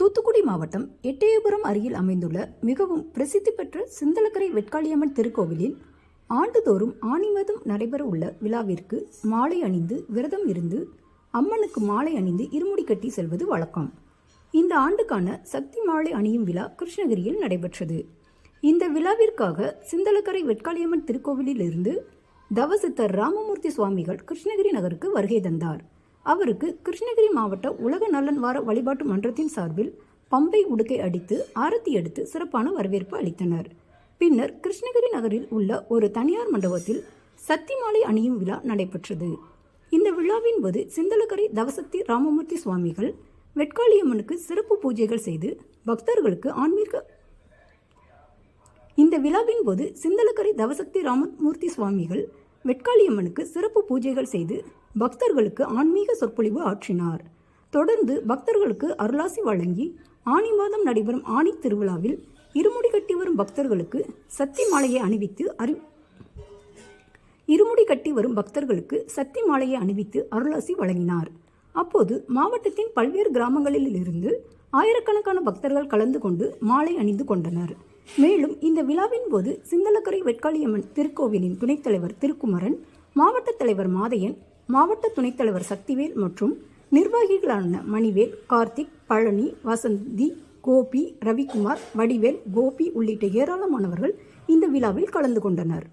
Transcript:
தூத்துக்குடி மாவட்டம் எட்டயபுரம் அருகில் அமைந்துள்ள மிகவும் பிரசித்தி பெற்ற சிந்தலக்கரை வெட்காளியம்மன் திருக்கோவிலில் ஆண்டுதோறும் ஆனி மாதம் நடைபெற உள்ள விழாவிற்கு மாலை அணிந்து விரதம் இருந்து அம்மனுக்கு மாலை அணிந்து இருமுடி கட்டி செல்வது வழக்கம். இந்த ஆண்டுக்கான சக்தி மாலை அணியும் விழா கிருஷ்ணகிரியில் நடைபெற்றது. இந்த விழாவிற்காக சிந்தலக்கரை வெட்காளியம்மன் திருக்கோவிலில் இருந்து தவசித்தர் ராமமூர்த்தி சுவாமிகள் கிருஷ்ணகிரி நகருக்கு வருகை தந்தார். அவருக்கு கிருஷ்ணகிரி மாவட்ட உலக நலன் வார வழிபாட்டு மன்றத்தின் சார்பில் பம்பை உடுக்கை அடித்து ஆரத்தி எடுத்து சிறப்பான வரவேற்பு அளித்தனர். பின்னர் கிருஷ்ணகிரி நகரில் உள்ள ஒரு தனியார் மண்டபத்தில் சக்தி மாலை அணியும் விழா நடைபெற்றது. இந்த விழாவின் போது சிந்தலக்கரை தவசக்தி ராமமூர்த்தி சுவாமிகள் வெட்காளியம்மனுக்கு சிறப்பு பூஜைகள் செய்து பக்தர்களுக்கு இந்த விழாவின் போது சிந்தலக்கரை தவசக்தி ராமமூர்த்தி சுவாமிகள் வெட்காளியம்மனுக்கு சிறப்பு பூஜைகள் செய்து பக்தர்களுக்கு ஆன்மீக சொற்பொழிவு ஆற்றினார். தொடர்ந்து பக்தர்களுக்கு அருளாசி வழங்கி ஆனி மாதம் நடைபெறும் ஆணி திருவிழாவில் இருமுடி கட்டி வரும் பக்தர்களுக்கு சக்தி மாலையை அணிவித்து அருளாசி வழங்கினார். அப்போது மாவட்டத்தின் பல்வேறு கிராமங்களில் இருந்து ஆயிரக்கணக்கான பக்தர்கள் கலந்து கொண்டு மாலை அணிந்து கொண்டனர். மேலும் இந்த விழாவின் போது சிந்தலக்கரை வெட்காளியம்மன் திருக்கோவிலின் துணைத் தலைவர் திருக்குமரன், மாவட்ட தலைவர் மாதையன், மாவட்ட துணைத் தலைவர் சக்திவேல் மற்றும் நிர்வாகிகளான மணிவேல், கார்த்திக், பழனி, வசந்தி, கோபி, ரவிக்குமார், வடிவேல், கோபி உள்ளிட்ட ஏராளமானவர்கள் இந்த விழாவில் கலந்து கொண்டனர்.